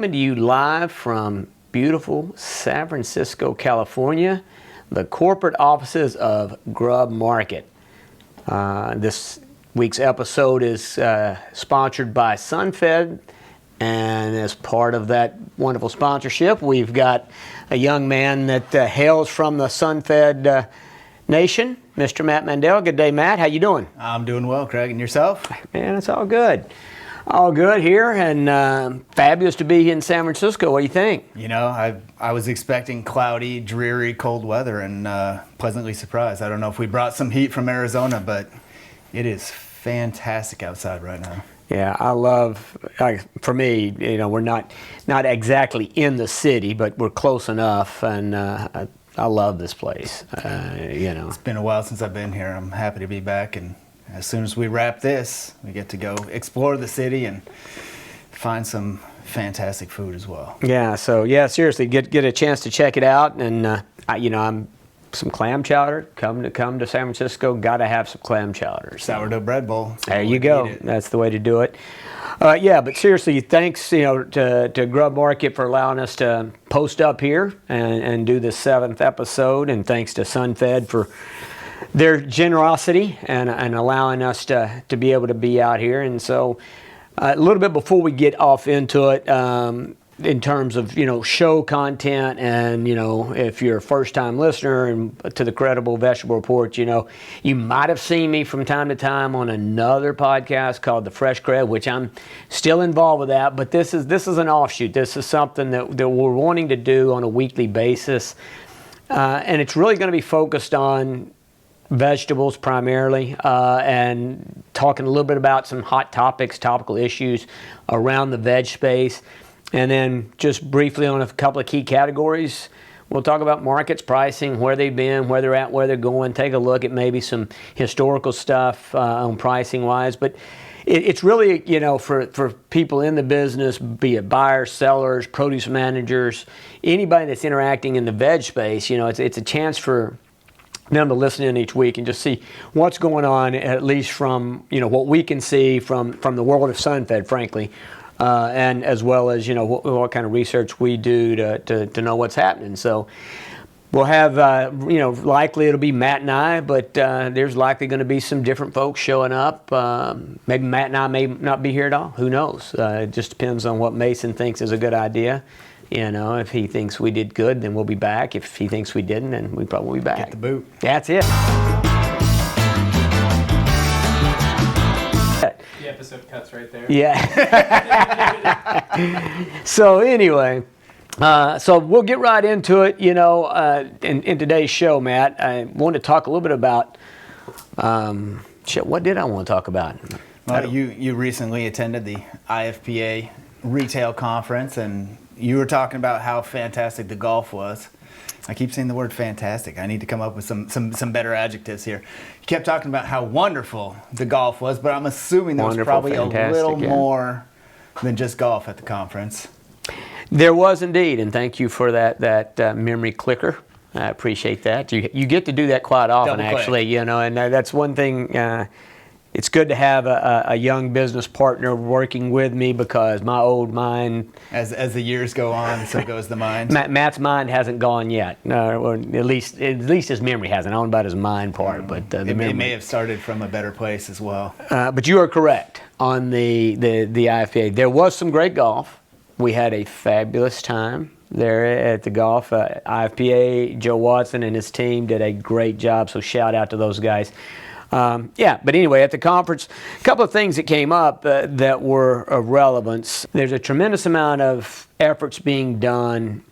coming to you live from beautiful San Francisco, California, the corporate offices of Grub Market. This week's episode is sponsored by SunFed, and as part of that wonderful sponsorship, we've got a young man that hails from the SunFed nation, Mr. Matt Mandel. Good day, Matt. How you doing? I'm doing well, Craig. And yourself? Man, it's all good. All good here, and fabulous to be in San Francisco. What do you think? You know, I was expecting cloudy, dreary, cold weather, and pleasantly surprised. I don't know if we brought some heat from Arizona, but it is fantastic outside right now. Yeah, I love, for me, you know, we're not exactly in the city, but we're close enough, and I love this place, you know. It's been a while since I've been here. I'm happy to be back, and as soon as we wrap this, we get to go explore the city and find some fantastic food as well. Yeah, so yeah, seriously, get a chance to check it out, and you know, I'm some clam chowder. Come to San Francisco, got to have some clam chowder. Sourdough bread bowl. There you go. That's the way to do it. Yeah, but seriously, thanks, you know, to Grub Market for allowing us to post up here and do the 7th episode, and thanks to SunFed for their generosity and allowing us to be able to be out here. And so a little bit before we get off into it, in terms of, you know, show content, and, you know, if you're a first-time listener and to the Credible Vegetable Report, you know, you might have seen me from time to time on another podcast called The Fresh Cred, which I'm still involved with that, but this is an offshoot. This is something that we're wanting to do on a weekly basis, and it's really going to be focused on vegetables primarily, and talking a little bit about some hot topics, topical issues around the veg space. And then just briefly on a couple of key categories, we'll talk about markets, pricing, where they've been, where they're at, where they're going, take a look at maybe some historical stuff on pricing wise. But it's really, you know, for people in the business, be it buyers, sellers, produce managers, anybody that's interacting in the veg space, you know, it's a chance for them to listen in each week and just see what's going on, at least from, you know, what we can see from the world of SunFed, frankly. And as well as, you know, what kind of research we do to know what's happening. So we'll have, you know, likely it'll be Matt and I, but there's likely going to be some different folks showing up. Maybe Matt and I may not be here at all. Who knows? It just depends on what Mason thinks is a good idea. You know, if he thinks we did good, then we'll be back. If he thinks we didn't, then we probably will be back. Get the boot. That's it. The episode cuts right there. Yeah. So anyway, so we'll get right into it. You know, in today's show, Matt, I want to talk a little bit about, what did I want to talk about? Well, you recently attended the IFPA retail conference, and you were talking about how fantastic the golf was. I keep saying the word fantastic. I need to come up with some better adjectives here. You kept talking about how wonderful the golf was, but I'm assuming there was probably a little more than just golf at the conference. There was indeed, and thank you for that memory clicker. I appreciate that. You get to do that quite often, actually, you know, and that's one thing. It's good to have a young business partner working with me, because my old mind, as the years go on, so goes the mind. Matt's mind hasn't gone yet, or at least his memory hasn't. I don't know about his mind part, but it may have started from a better place as well. But you are correct on the IFPA. There was some great golf. We had a fabulous time there at the golf. IFPA, Joe Watson and his team did a great job, so shout out to those guys. Yeah, but anyway, at the conference, a couple of things that came up that were of relevance. There's a tremendous amount of efforts being done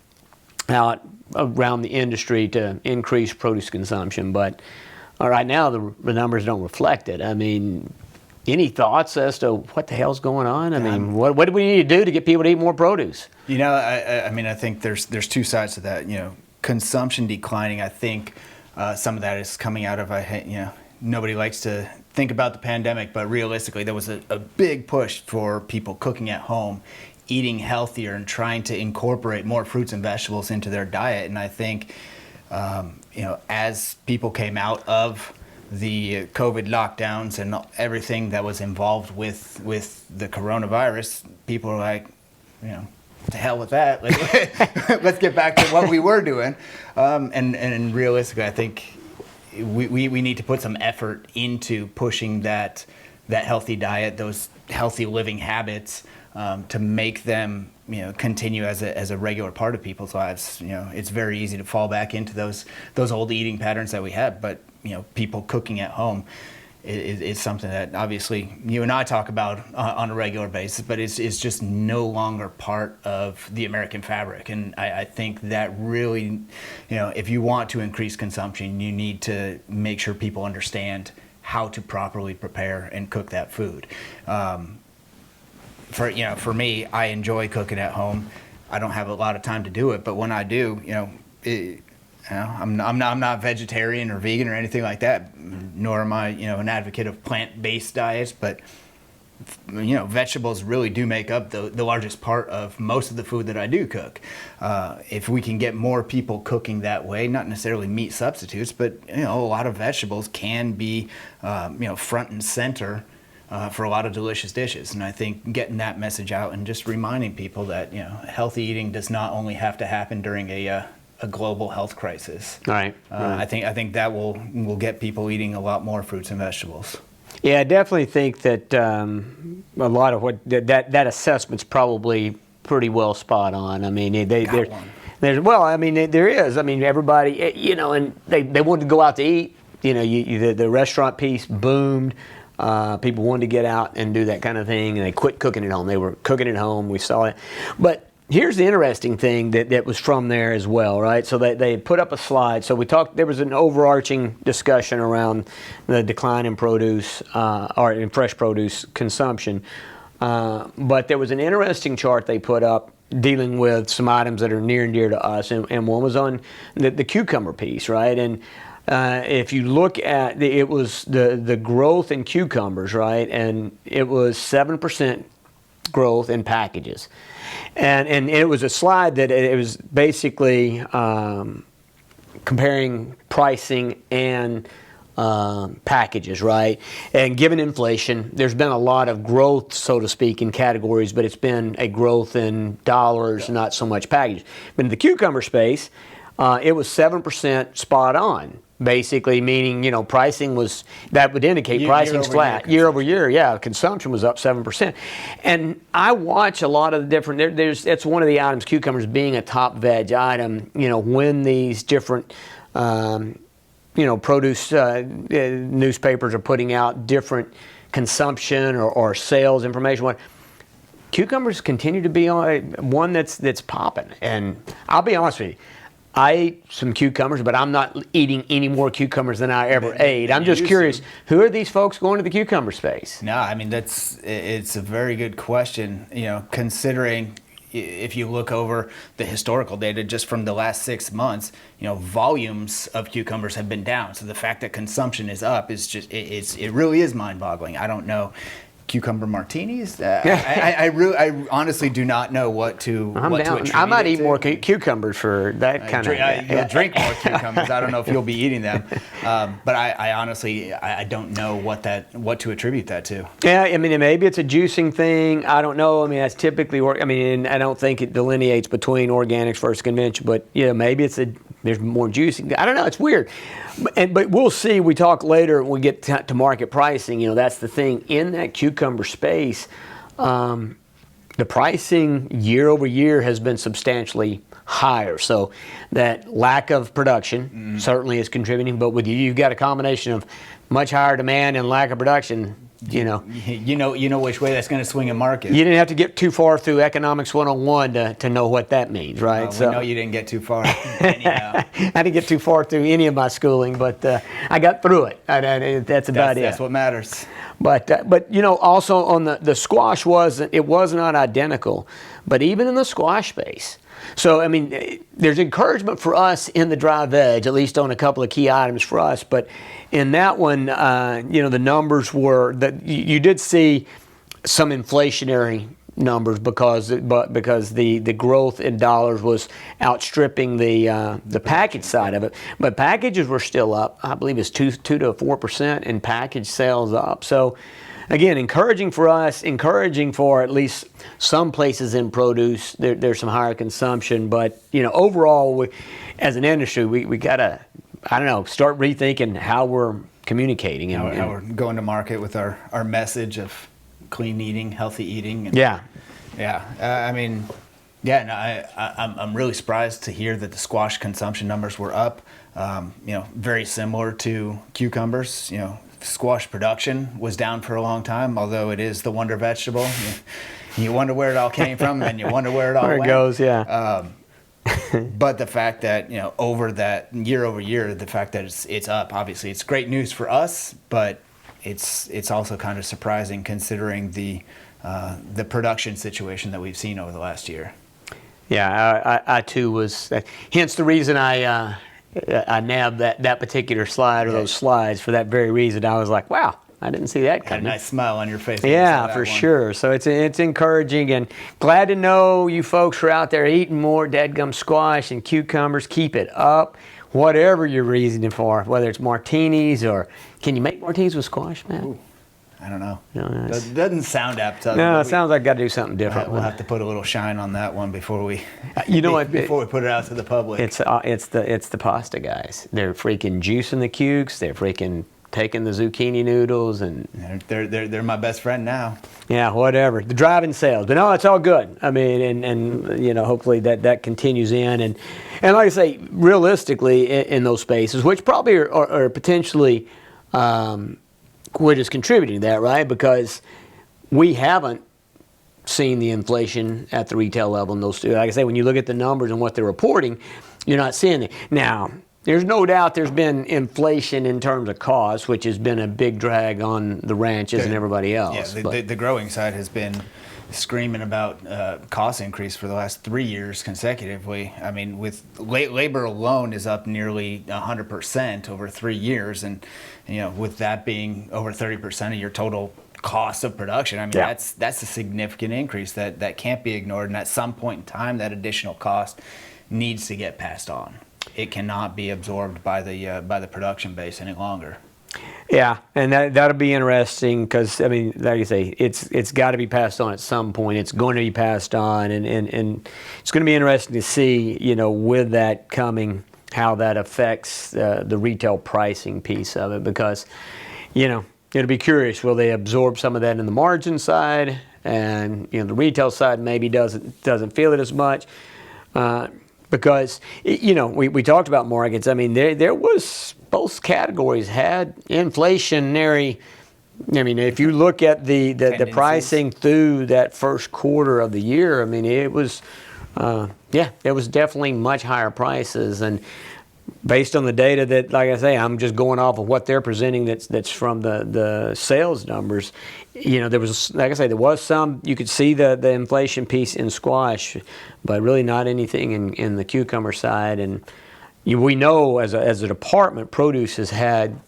out around the industry to increase produce consumption, but right now the numbers don't reflect it. I mean, any thoughts as to what the hell's going on? I mean, what do we need to do to get people to eat more produce? You know, I mean, I think there's two sides to that. You know, consumption declining. I think some of that is coming out of nobody likes to think about the pandemic, but realistically, there was a big push for people cooking at home, eating healthier, and trying to incorporate more fruits and vegetables into their diet. And I think, you know, as people came out of the COVID lockdowns and everything that was involved with the coronavirus, people are like, you know, to hell with that. Let's get back to what we were doing. And realistically, I think we need to put some effort into pushing that healthy diet, those healthy living habits, to make them continue as a regular part of people's lives. It's very easy to fall back into those old eating patterns that we had, but people cooking at home is something that obviously you and I talk about on a regular basis, but it's just no longer part of the American fabric. And I think that really, if you want to increase consumption, you need to make sure people understand how to properly prepare and cook that food. For me, I enjoy cooking at home. I don't have a lot of time to do it, but when I do, I'm not vegetarian or vegan or anything like that, nor am I, an advocate of plant-based diets. But vegetables really do make up the largest part of most of the food that I do cook. If we can get more people cooking that way, not necessarily meat substitutes, but a lot of vegetables can be, front and center for a lot of delicious dishes. And I think getting that message out and just reminding people that healthy eating does not only have to happen during a global health crisis. Right. I think that will get people eating a lot more fruits and vegetables. Yeah, I definitely think that a lot of what that assessment's probably pretty well spot on. I mean, there is. I mean, everybody, and they wanted to go out to eat. The restaurant piece boomed. People wanted to get out and do that kind of thing, and they quit cooking at home. They were cooking at home. We saw it. But here's the interesting thing that was from there as well, right? So they put up a slide. So there was an overarching discussion around the decline in produce or in fresh produce consumption. But there was an interesting chart they put up dealing with some items that are near and dear to us, and one was on the cucumber piece, right? And if you look at it was the growth in cucumbers, right? And it was 7% growth in packages. And it was a slide that it was basically comparing pricing and packages, right? And given inflation, there's been a lot of growth, so to speak, in categories, but it's been a growth in dollars, not so much packages. But in the cucumber space, it was 7% spot on. Basically meaning, pricing was, that would indicate pricing's flat. Year over year, yeah, consumption was up 7%. And I watch a lot of the different, it's one of the items, cucumbers being a top veg item, when these different, produce newspapers are putting out different consumption or sales information. Cucumbers continue to be one that's popping. And I'll be honest with you, I ate some cucumbers, but I'm not eating any more cucumbers than I ever ate. I'm just curious, who are these folks going to the cucumber space? No, I mean, it's a very good question, considering if you look over the historical data just from the last 6 months, volumes of cucumbers have been down. So the fact that consumption is up is just, it really is mind-boggling. I don't know. Cucumber martinis? I honestly do not know what to attribute. I might eat more cucumbers for that kind of. You'll drink more cucumbers. I don't know if you'll be eating them, but I honestly don't know what to attribute that to. Yeah, I mean, maybe it's a juicing thing. I don't know. I mean, that's typically. I don't think it delineates between organics versus conventional, but maybe there's more juicing. I don't know. It's weird. But we'll see. We talk later when we get to market pricing. That's the thing. In that cucumber space, the pricing year over year has been substantially higher. So that lack of production certainly is contributing. But with you've got a combination of much higher demand and lack of production. You know which way that's going to swing a market. You didn't have to get too far through Economics 101 to know what that means, right? We know you didn't get too far. Anyhow. I didn't get too far through any of my schooling, but I got through it. That's about it. That's what matters. But also on the squash it was not identical, but even in the squash space. So, I mean, there's encouragement for us in the dry veg, at least on a couple of key items for us. But in that one, the numbers were that you did see some inflationary numbers because the growth in dollars was outstripping the package side of it. But packages were still up. I believe it's 2 to 4% in package sales up. So again, encouraging for us, encouraging for at least some places in produce. There's some higher consumption, but overall, as an industry, we gotta, I don't know, start rethinking how we're communicating how we're going to market with our message of clean eating, healthy eating. And I'm really surprised to hear that the squash consumption numbers were up. Very similar to cucumbers. Squash production was down for a long time, although it is the wonder vegetable. You wonder where it all came from, and you wonder where it all went. Goes, yeah. But the fact that over that year over year, the fact that it's up, obviously it's great news for us, but it's also kind of surprising considering the production situation that we've seen over the last year. Yeah, I too was. Hence the reason I nabbed that particular slide or those slides for that very reason. I was like, wow, I didn't see that coming. Had a nice smile on your face. When you Yeah, saw that for one. sure. So it's encouraging and glad to know you folks are out there eating more dadgum squash and cucumbers. Keep it up. Whatever your reasoning for, whether it's martinis or can you make martinis with squash, man? Ooh, I don't know. No, Doesn't sound appetizing. No, it sounds like got to do something different. We'll have to put a little shine on that one before we, before we put it out to the public. It's the pasta guys. They're freaking juicing the cukes. They're freaking taking the zucchini noodles and they're my best friend now. Yeah, whatever. The driving sales, but no, it's all good. I mean, and hopefully that continues in and like I say, realistically in those spaces, which probably are potentially. Which is contributing to that, right? Because we haven't seen the inflation at the retail level in those two. Like I say, when you look at the numbers and what they're reporting, you're not seeing it. Now, there's no doubt there's been inflation in terms of cost, which has been a big drag on the ranches and everybody else. Yeah, the growing side has been screaming about cost increase for the last 3 years consecutively. I mean, with labor alone is up nearly 100% over 3 years, and with that being over 30% of your total cost of production, I mean that's a significant increase that can't be ignored. And at some point in time, that additional cost needs to get passed on. It cannot be absorbed by the production base any longer. Yeah, and that'll be interesting because, I mean, like you say, it's got to be passed on at some point. It's going to be passed on, and it's going to be interesting to see, with that coming, how that affects the retail pricing piece of it because, it'll be curious. Will they absorb some of that in the margin side, and the retail side maybe doesn't feel it as much. Because, we talked about markets. I mean, there was, both categories had inflationary. I mean, if you look at the pricing through that first quarter of the year, I mean, it was, there was definitely much higher prices. And based on the data that, like I say, I'm just going off of what they're presenting that's from the sales numbers. There was, like I say, there was some, you could see the inflation piece in squash, but really not anything in the cucumber side. And we know as a department, produce has had,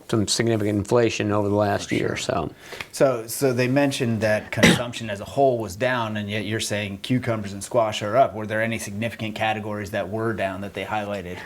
some significant inflation over the last year or so. So they mentioned that consumption as a whole was down, and yet you're saying cucumbers and squash are up. Were there any significant categories that were down that they highlighted?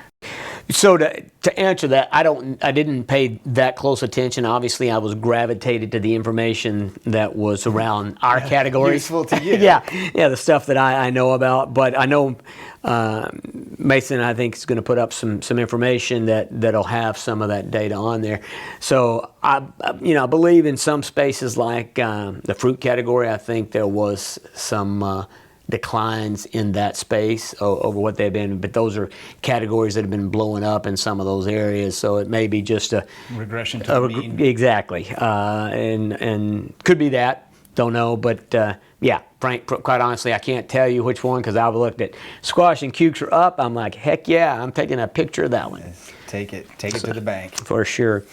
So to answer that, I didn't pay that close attention. Obviously, I was gravitated to the information that was around our categories. Useful to you. yeah, the stuff that I know about. But I know Mason, I think, is going to put up some information that'll have some of that data on there. So I believe in some spaces like the fruit category, I think there was some declines in that space over what they've been, but those are categories that have been blowing up in some of those areas. So it may be just a regression to the mean. Exactly, and could be that. Don't know, but Frank, quite honestly, I can't tell you which one because I've looked at squash and cukes are up. I'm like, heck yeah, I'm taking a picture of that one. Yes. Take it to the bank. For sure.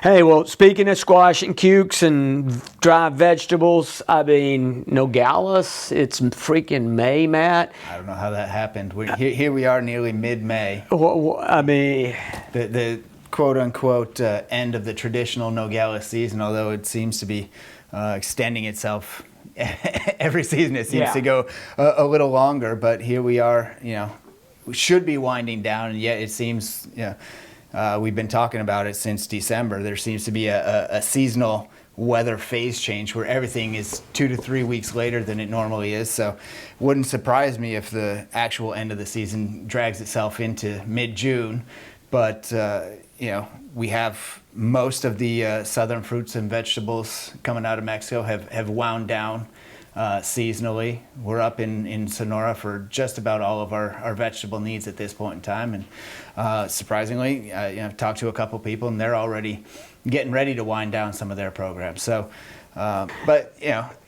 Hey, well, speaking of squash and cukes and dry vegetables, I mean, Nogales, it's freaking May, Matt. I don't know how that happened. Here we are nearly mid-May. I mean, the quote-unquote end of the traditional Nogales season, although it seems to be extending itself every season. It seems to go a little longer, but here we are, we should be winding down, and yet it seems, we've been talking about it since December. There seems to be a seasonal weather phase change where everything is 2 to 3 weeks later than it normally is. So wouldn't surprise me if the actual end of the season drags itself into mid-June. But, we have most of the southern fruits and vegetables coming out of Mexico have wound down seasonally. We're up in Sonora for just about all of our vegetable needs at this point in time. And surprisingly, I've talked to a couple people, and they're already getting ready to wind down some of their programs. So,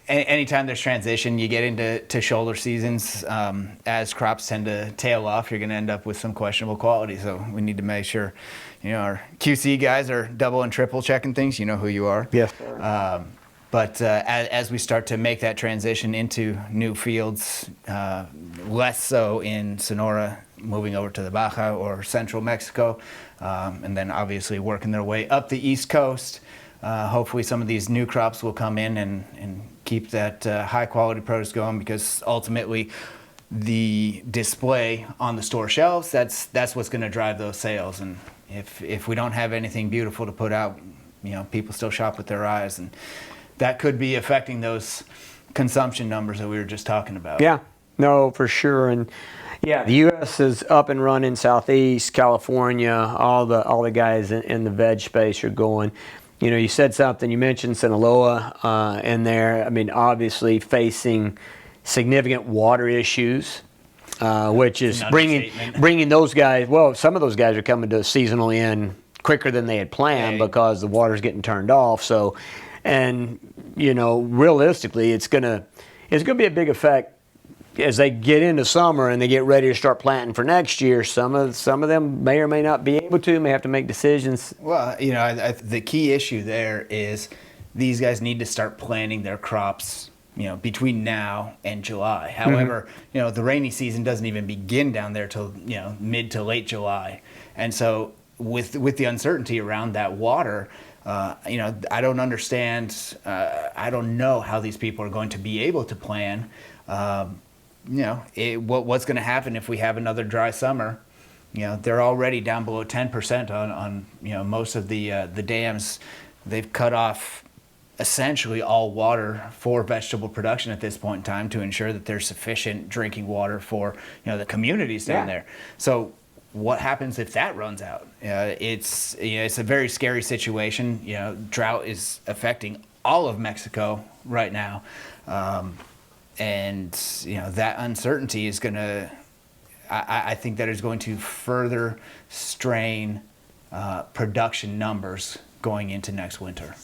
anytime there's transition, you get into shoulder seasons, as crops tend to tail off, you're going to end up with some questionable quality. So we need to make sure, our QC guys are double and triple checking things. You know who you are. Yes. But as we start to make that transition into new fields, less so in Sonora, moving over to the Baja or central Mexico, and then obviously working their way up the East Coast, hopefully some of these new crops will come in and keep that high quality produce going, because ultimately the display on the store shelves, that's what's going to drive those sales. And if we don't have anything beautiful to put out, people still shop with their eyes, and that could be affecting those consumption numbers that we were just talking about. Yeah, no, for sure. And yeah, the U.S. is up and running. Southeast California, all the guys in the veg space are going. You said something. You mentioned Sinaloa in there. I mean, obviously facing significant water issues, which is bringing those guys. Well, some of those guys are coming to a seasonal end quicker than they had planned because the water's getting turned off. So, and realistically, it's gonna be a big effect as they get into summer and they get ready to start planting for next year. Some of them may or may not be able to, may have to make decisions. Well, the key issue there is these guys need to start planting their crops, between now and July. However, the rainy season doesn't even begin down there till, mid to late July. And so with the uncertainty around that water, I don't understand. I don't know how these people are going to be able to plan. What's going to happen if we have another dry summer? They're already down below 10% on most of the dams. They've cut off essentially all water for vegetable production at this point in time to ensure that there's sufficient drinking water for the communities down there. So what happens if that runs out? It's a very scary situation. Drought is affecting all of Mexico right now, and that uncertainty is going to. I think that is going to further strain production numbers going into next winter.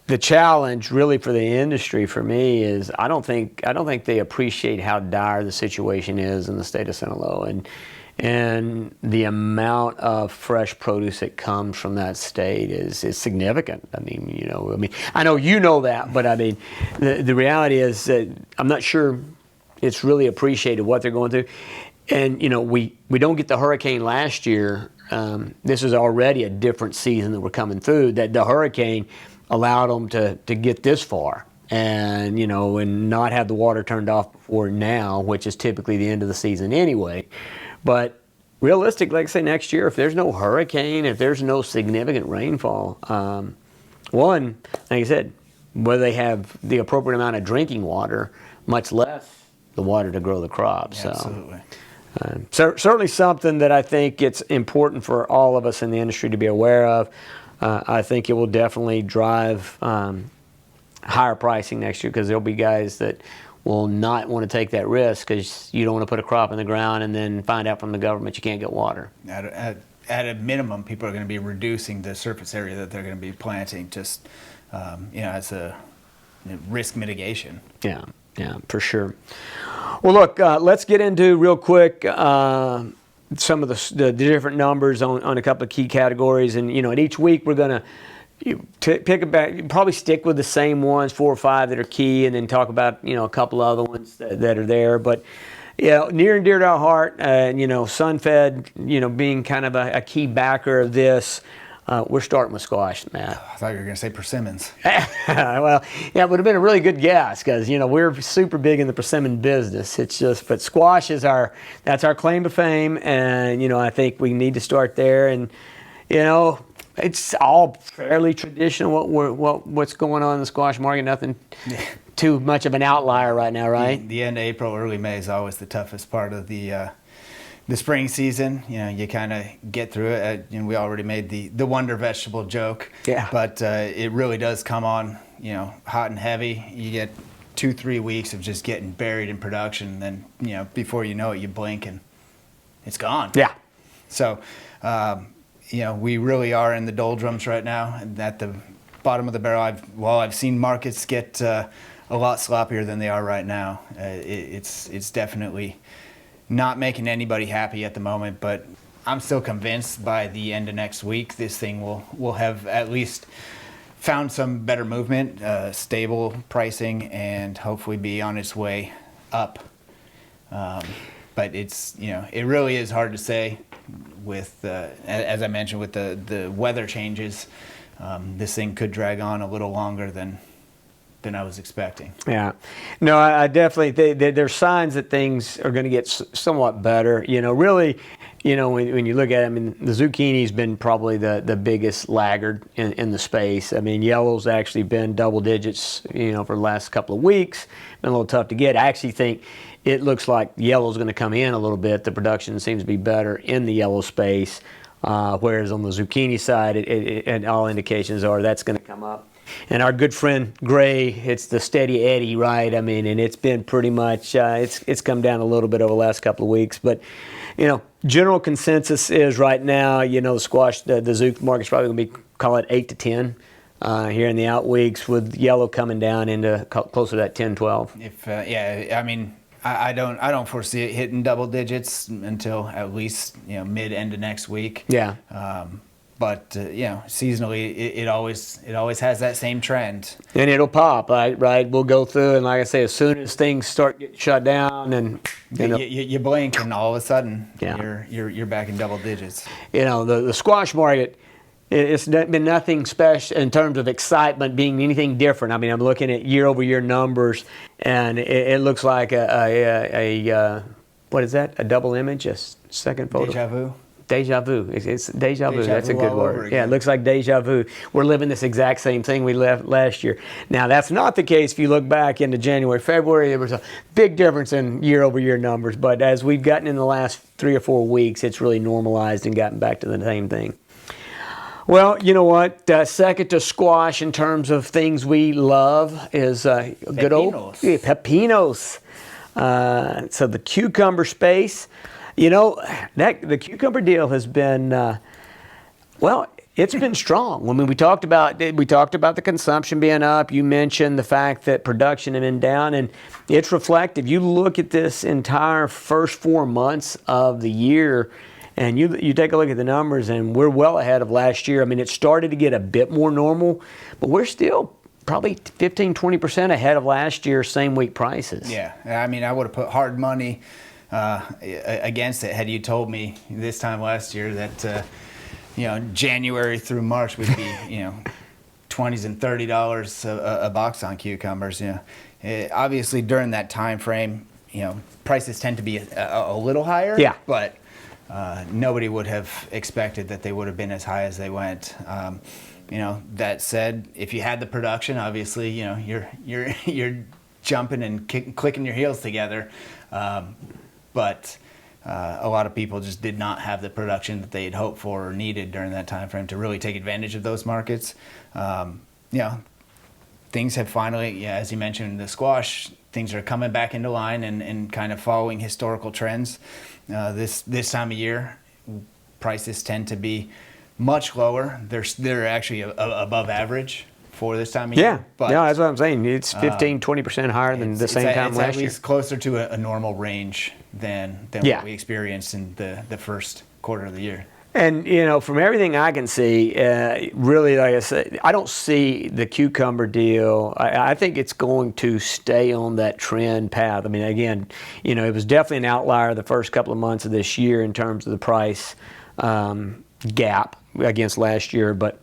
The challenge really for the industry for me is I don't think they appreciate how dire the situation is in the state of Sinaloa, and the amount of fresh produce that comes from that state is significant. I know you know that, but the reality is that I'm not sure it's really appreciated what they're going through. And we don't get the hurricane last year. This is already a different season that we're coming through. That the hurricane allowed them to get this far, and and not have the water turned off before now, which is typically the end of the season anyway. But realistic, like I say, next year, if there's no hurricane, if there's no significant rainfall, one, like I said, whether they have the appropriate amount of drinking water, much less the water to grow the crops. Absolutely. So certainly something that I think it's important for all of us in the industry to be aware of. I think it will definitely drive higher pricing next year, because there'll be guys that will not want to take that risk, because you don't want to put a crop in the ground and then find out from the government you can't get water. At a minimum, people are going to be reducing the surface area that they're going to be planting, just as a risk mitigation. Yeah, for sure. Well, look, let's get into real quick some of the different numbers on a couple of key categories, and and each week we're going to pick about, probably stick with the same ones, 4 or 5 that are key, and then talk about a couple other ones that are there. But near and dear to our heart, SunFed, being kind of a key backer of this. We're starting with squash, Matt. I thought you were going to say persimmons. Well, yeah, it would have been a really good guess, because we're super big in the persimmon business. It's just, but squash is that's our claim to fame, and I think we need to start there. And it's all fairly traditional. What's going on in the squash market? Nothing too much of an outlier right now, right? The end of April, early May is always the toughest part of the spring season. You kind of get through it. We already made the wonder vegetable joke. Yeah. But it really does come on, hot and heavy. You get 2-3 weeks of just getting buried in production. Then, before you know it, you blink and it's gone. Yeah. So, we really are in the doldrums right now. And at the bottom of the barrel, I've seen markets get a lot sloppier than they are right now. It's definitely not making anybody happy at the moment, but I'm still convinced by the end of next week, this thing will have at least found some better movement, stable pricing, and hopefully be on its way up. But it really is hard to say with, as I mentioned, with the weather changes. This thing could drag on a little longer than I was expecting. Yeah. No, I definitely think there's signs that things are going to get somewhat better. Really, when you look at it, I mean, the zucchini's been probably the biggest laggard in the space. I mean, yellow's actually been double digits, for the last couple of weeks. Been a little tough to get. I actually think it looks like yellow's going to come in a little bit. The production seems to be better in the yellow space, whereas on the zucchini side, and all indications are that's going to come up. And our good friend Gray, it's the steady Eddie, right? I mean, and it's been pretty much, it's come down a little bit over the last couple of weeks. But, general consensus is right now, the squash, the zoot market's probably going to be, call it 8 to 10 here in the out weeks, with yellow coming down into closer to that 10, 12. I don't foresee it hitting double digits until at least mid-end of next week. Yeah. But seasonally, it always has that same trend. And it'll pop, right? We'll go through, and like I say, as soon as things start getting shut down, and you blink, and all of a sudden, Yeah. you're back in double digits. The squash market, it's been nothing special in terms of excitement being anything different. I mean, I'm looking at year-over-year numbers, and it looks like a what is that? A double image? A second photo? Deja vu. Deja vu. It's deja vu. That's a vu good all over word. again. Yeah, it looks like deja vu. We're living this exact same thing we left last year. Now, that's not the case if you look back into January, February. There was a big difference in year-over-year numbers. But as we've gotten in the last 3 or 4 weeks, it's really normalized and gotten back to the same thing. Well, you know what? Second to squash in terms of things we love is good old pepinos. So the cucumber space. The cucumber deal has been, it's been strong. I mean, we talked about the consumption being up. You mentioned the fact that production had been down, and it's reflective. You look at this entire first 4 months of the year, and you take a look at the numbers, and we're well ahead of last year. I mean, it started to get a bit more normal, but we're still probably 15-20% ahead of last year's same week prices. Yeah, I mean, I would have put hard money against it had you told me this time last year that January through March would be $20s and $30 a box on cucumbers. Obviously during that time frame, prices tend to be a little higher. Yeah. But nobody would have expected that they would have been as high as they went. That said, if you had the production, obviously you're jumping and clicking your heels together. But a lot of people just did not have the production that they had hoped for or needed during that time frame to really take advantage of those markets. Things have finally, as you mentioned, the squash, things are coming back into line and kind of following historical trends. This time of year, prices tend to be much lower. They're actually above average for this time of year. But that's what I'm saying. It's 15-20% higher than the same time last year. It's at least closer to a normal range than what we experienced in the first quarter of the year. And, from everything I can see, really, like I said, I don't see the cucumber deal. I think it's going to stay on that trend path. I mean, again, it was definitely an outlier the first couple of months of this year in terms of the price gap against last year. But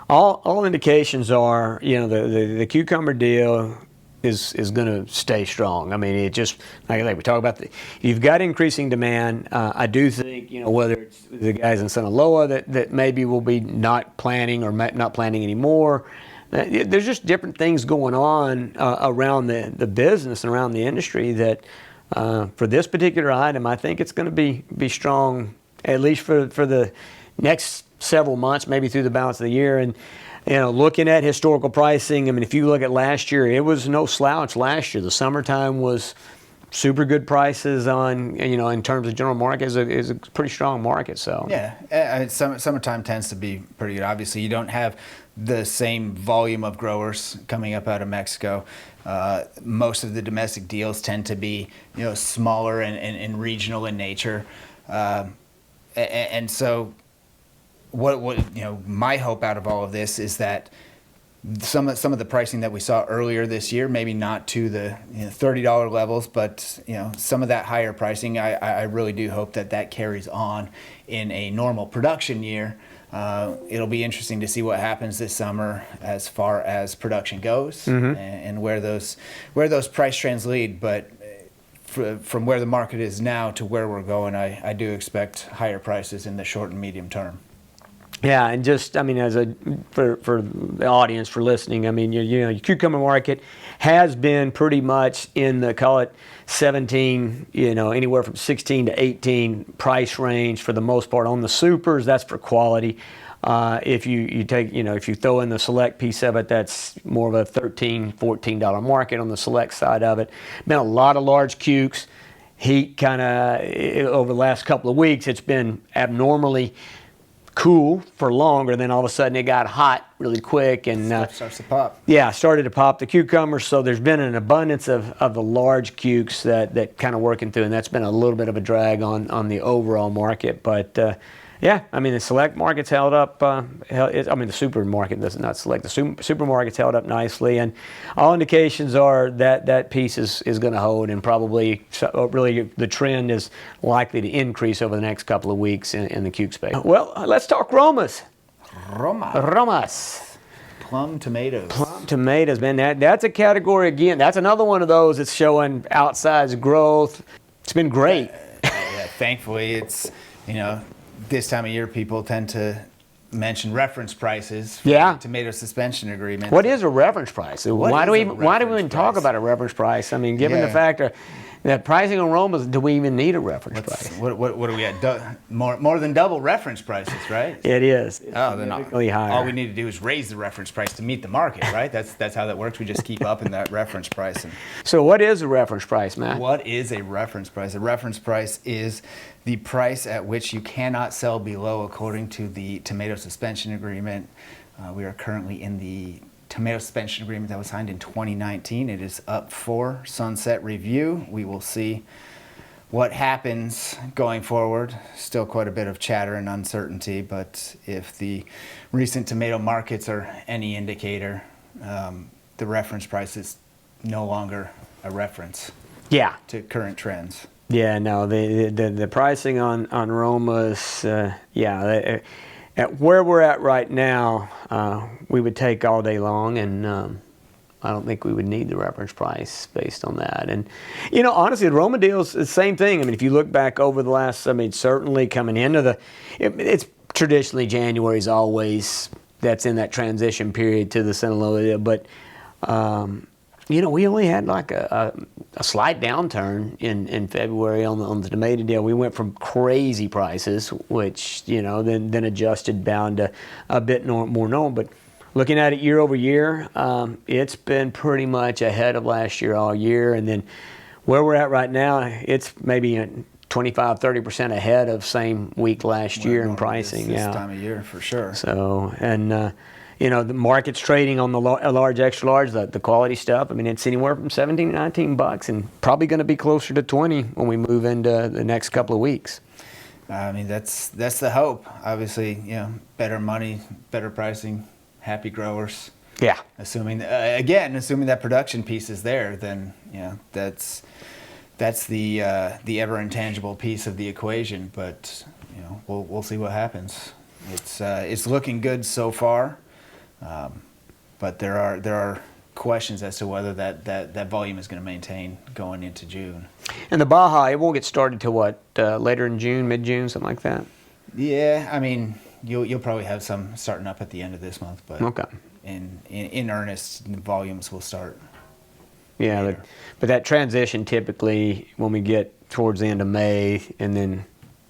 all indications are, the cucumber deal is going to stay strong. I mean, it just like we talk about you've got increasing demand. I do think whether it's the guys in Sinaloa that maybe will be not planning or not planning anymore. There's just different things going on around the business and around the industry that for this particular item, I think it's going to be strong at least for the next several months, maybe through the balance of the year. And looking at historical pricing, I mean, if you look at last year, it was no slouch last year. The summertime was super good prices on, in terms of general market, is a pretty strong market. So yeah, summertime tends to be pretty good. Obviously, you don't have the same volume of growers coming up out of Mexico. Most of the domestic deals tend to be smaller and regional in nature, and so what my hope out of all of this is that some of the pricing that we saw earlier this year, maybe not to the $30 levels, but some of that higher pricing, I really do hope that carries on in a normal production year. It'll be interesting to see what happens this summer as far as production goes, and where those price trends lead. But from where the market is now to where we're going, I do expect higher prices in the short and medium term. Yeah, and just, I mean, for the audience, for listening, I mean, your cucumber market has been pretty much in the, call it 17, anywhere from 16 to 18 price range for the most part. On the supers, that's for quality. If you take, if you throw in the select piece of it, that's more of a $13, $14 market on the select side of it. Been a lot of large cukes. Heat kind of, over the last couple of weeks, it's been abnormally cool for longer, then all of a sudden it got hot really quick and stuff starts to pop. Yeah, started to pop the cucumbers. So there's been an abundance of the large cukes that kind of working through, and that's been a little bit of a drag on the overall market. But yeah, I mean, the select market's held up. The supermarket does not select. The supermarket's held up nicely, and all indications are that piece is going to hold, and probably really the trend is likely to increase over the next couple of weeks in the cuke space. Well, let's talk Romas. Romas. Plum tomatoes. Plum tomatoes, man. That's a category again. That's another one of those that's showing outsized growth. It's been great. Yeah, thankfully, it's this time of year, people tend to mention reference prices for the tomato suspension agreement. What is a reference price? Why do we even talk about a reference price? I mean, given the fact that pricing on Romas, do we even need a reference price? What are we at? More than double reference prices, right? It is. Then higher. All we need to do is raise the reference price to meet the market, right? That's how that works. We just keep upping that reference price. So what is a reference price, Matt? What is a reference price? A reference price is the price at which you cannot sell below according to the tomato suspension agreement. We are currently in the tomato suspension agreement that was signed in 2019. It is up for sunset review. We will see what happens going forward. Still quite a bit of chatter and uncertainty, but if the recent tomato markets are any indicator, the reference price is no longer a reference to current trends. Yeah, no, the pricing on Romas, at where we're at right now, we would take all day long, and I don't think we would need the reference price based on that. And, honestly, the Roma deal's the same thing. I mean, if you look back over the last, certainly coming into it's traditionally January's always, that's in that transition period to the Sinaloa deal, but, we only had like a slight downturn in February on the tomato deal. We went from crazy prices, which, then adjusted down to a bit more normal. But looking at it year over year, it's been pretty much ahead of last year all year. And then where we're at right now, it's maybe 25, 30% ahead of same week last year in pricing. This time of year, for sure. So, and the market's trading on the large, extra large, the quality stuff. I mean, it's anywhere from $17 to $19, and probably going to be closer to $20 when we move into the next couple of weeks. I mean, that's the hope. Obviously, better money, better pricing, happy growers. Yeah. Assuming that production piece is there, then that's the ever intangible piece of the equation. But we'll see what happens. It's looking good so far. But there are questions as to whether that volume is going to maintain going into June. And the Baja, it won't get started till what, later in June, mid-June, something like that? Yeah, I mean, you'll probably have some starting up at the end of this month, but Okay. in earnest, the volumes will start. Yeah, but that transition typically when we get towards the end of May and then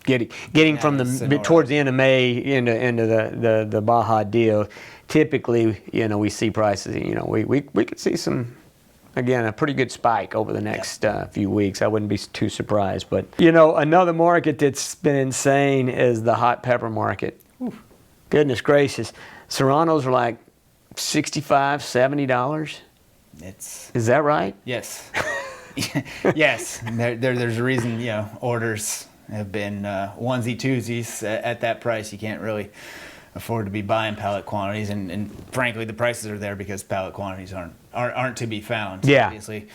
getting from Sonora. towards the end of May into the Baja deal, typically, we see prices, we could see some, again, a pretty good spike over the next few weeks. I wouldn't be too surprised. But, another market that's been insane is the hot pepper market. Oof. Goodness gracious. Serranos are like $65, $70. Is that right? Yes. Yes. There's a reason, orders have been onesie twosies at that price. You can't really afford to be buying pallet quantities, and frankly, the prices are there because pallet quantities aren't to be found. So yeah. Obviously,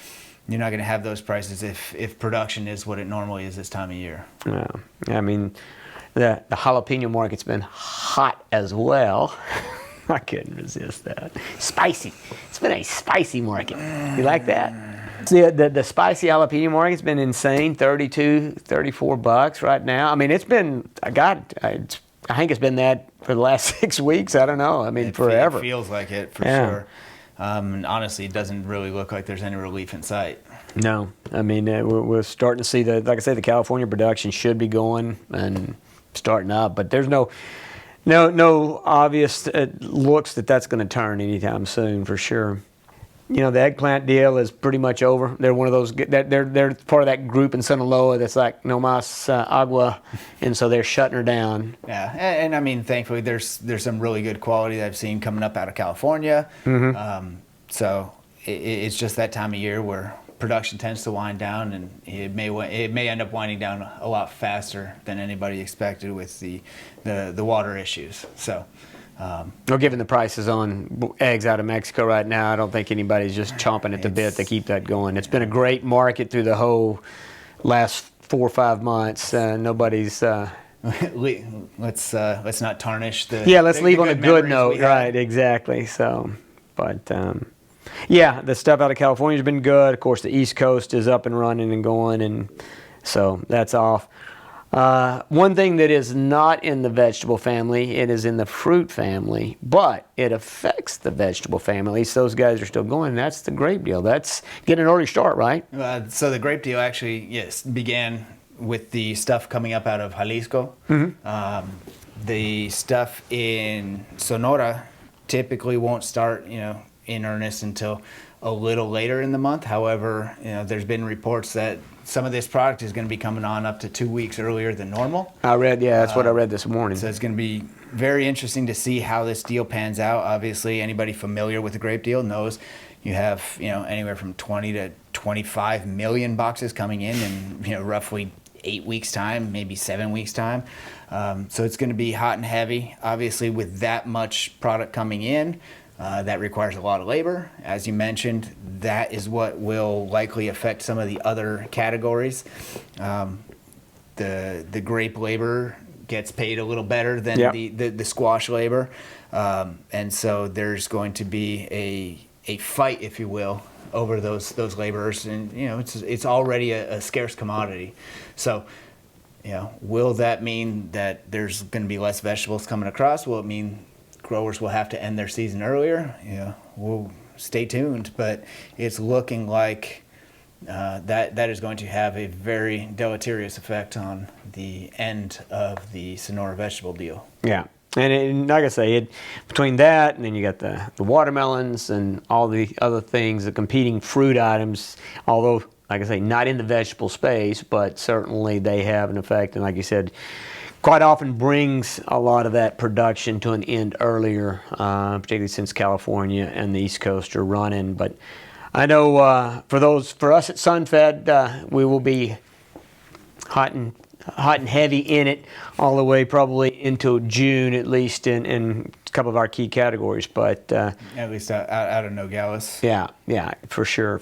you're not going to have those prices if production is what it normally is this time of year. Yeah. I mean, the jalapeno market's been hot as well. I couldn't resist that. Spicy. It's been a spicy market. You like that? See, the spicy jalapeno market's been insane. $32, $34 right now. I mean, it's been. I think it's been that for the last 6 weeks. I don't know. I mean, forever. It feels like it for sure. And honestly, it doesn't really look like there's any relief in sight. No, I mean we're starting to see like I say, the California production should be going and starting up, but there's no obvious looks that's going to turn anytime soon for sure. The eggplant deal is pretty much over. They're one of those. They're part of that group in Sinaloa that's like no más agua, and so they're shutting her down. Yeah, and I mean, thankfully, there's some really good quality that I've seen coming up out of California. Mm-hmm. So it's just that time of year where production tends to wind down, and it may end up winding down a lot faster than anybody expected with the water issues. So. Well, given the prices on eggs out of Mexico right now, I don't think anybody's just chomping at the bit to keep that going. It's been a great market through the whole last 4 or 5 months. Nobody's. Let's not tarnish the. Yeah, let's leave the on a good note. Right, exactly. So, but yeah, the stuff out of California has been good. Of course, the East Coast is up and running and going, and so that's off. One thing that is not in the vegetable family, it is in the fruit family, but it affects the vegetable family. At least those guys are still going. And that's the grape deal. That's getting an early start, right? So the grape deal actually, yes, began with the stuff coming up out of Jalisco. Mm-hmm. The stuff in Sonora typically won't start, in earnest until a little later in the month. However, there's been reports that some of this product is going to be coming on up to 2 weeks earlier than normal. That's what I read this morning. So it's going to be very interesting to see how this deal pans out. Obviously, anybody familiar with the grape deal knows you have, anywhere from 20 to 25 million boxes coming in roughly 8 weeks time, maybe 7 weeks time. So it's going to be hot and heavy. Obviously, with that much product coming in, that requires a lot of labor. As you mentioned, that is what will likely affect some of the other categories. The grape labor gets paid a little better than the squash labor. And so there's going to be a fight, if you will, over those laborers. And, it's already a scarce commodity. So, will that mean that there's going to be less vegetables coming across? Will it mean growers will have to end their season earlier? We'll stay tuned, but it's looking like that is going to have a very deleterious effect on the end of the Sonora vegetable deal. Yeah, and like I say, between that and then you got the watermelons and all the other things, the competing fruit items, although, like I say, not in the vegetable space, but certainly they have an effect, and like you said, quite often brings a lot of that production to an end earlier, particularly since California and the East Coast are running. But I know for us at SunFed, we will be hot and heavy in it all the way probably into June, at least in a couple of our key categories. But at least out of Nogales. Yeah, for sure.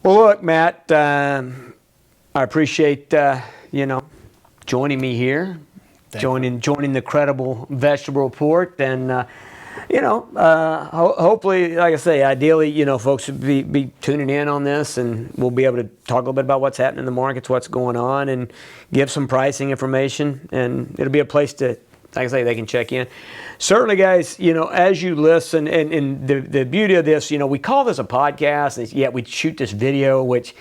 Well, look, Matt, I appreciate joining me here, joining the Credible Vegetable Report, and hopefully, like I say, ideally, folks would be tuning in on this, and we'll be able to talk a little bit about what's happening in the markets, what's going on, and give some pricing information. And it'll be a place to, like I say, they can check in. Certainly, guys, as you listen, and the beauty of this, we call this a podcast, and yet we shoot this video, which,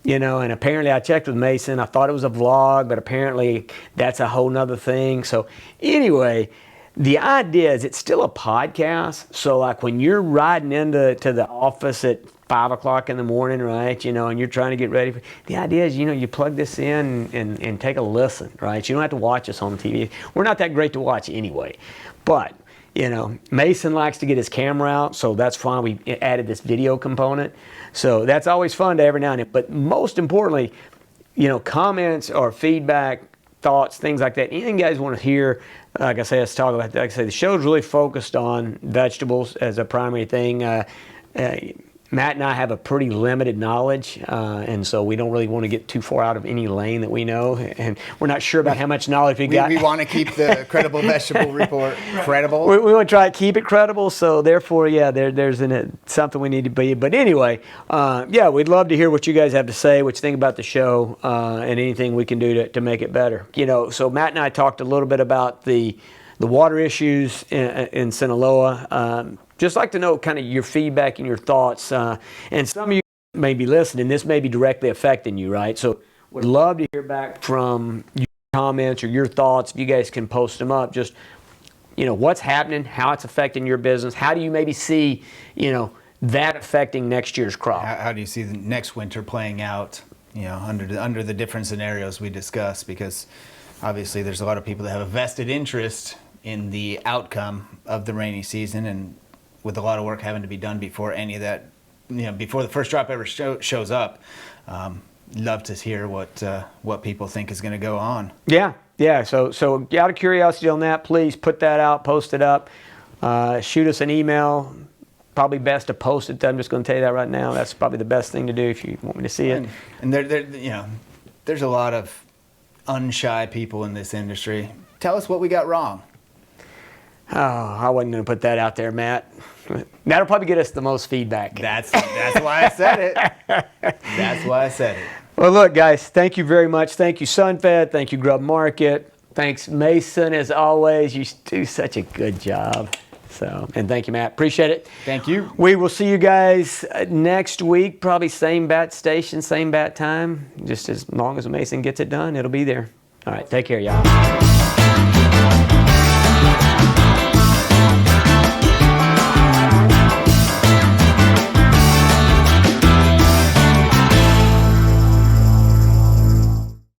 and apparently I checked with Mason. I thought it was a vlog, but apparently that's a whole nother thing. So anyway, the idea is it's still a podcast. So like when you're riding into the office at 5 o'clock in the morning, right, and you're trying to get ready, the idea is, you plug this in and take a listen, right? You don't have to watch us on TV. We're not that great to watch anyway. But, Mason likes to get his camera out, so that's why we added this video component. So that's always fun to every now and then. But most importantly, comments or feedback, thoughts, things like that. Anything you guys want to hear, like I say, let's talk about that. Like I say, the show's really focused on vegetables as a primary thing. Matt and I have a pretty limited knowledge, and so we don't really want to get too far out of any lane that we know, and we're not sure about how much knowledge we got. We want to keep the credible vegetable report credible. We want to try to keep it credible, so therefore, there's something we need to be. But anyway, we'd love to hear what you guys have to say, what you think about the show, and anything we can do to make it better. So Matt and I talked a little bit about the water issues in Sinaloa. Just like to know kind of your feedback and your thoughts. And some of you may be listening. This may be directly affecting you, right? So would love to hear back from your comments or your thoughts. If you guys can post them up, just, what's happening, how it's affecting your business. How do you maybe see, that affecting next year's crop? How do you see the next winter playing out, under the different scenarios we discussed? Because obviously there's a lot of people that have a vested interest in the outcome of the rainy season, and with a lot of work having to be done before any of that, before the first drop ever shows up. Love to hear what people think is going to go on. Yeah. So out of curiosity on that, please put that out, post it up, shoot us an email. Probably best to post it. I'm just going to tell you that right now. That's probably the best thing to do if you want me to see it. And there's a lot of unshy people in this industry. Tell us what we got wrong. Oh, I wasn't going to put that out there, Matt. That'll probably get us the most feedback. That's why I said it. That's why I said it. Well, look, guys, thank you very much. Thank you, SunFed. Thank you, Grub Market. Thanks, Mason, as always. You do such a good job. And thank you, Matt. Appreciate it. Thank you. We will see you guys next week, probably same bat station, same bat time. Just as long as Mason gets it done, it'll be there. All right, take care, y'all.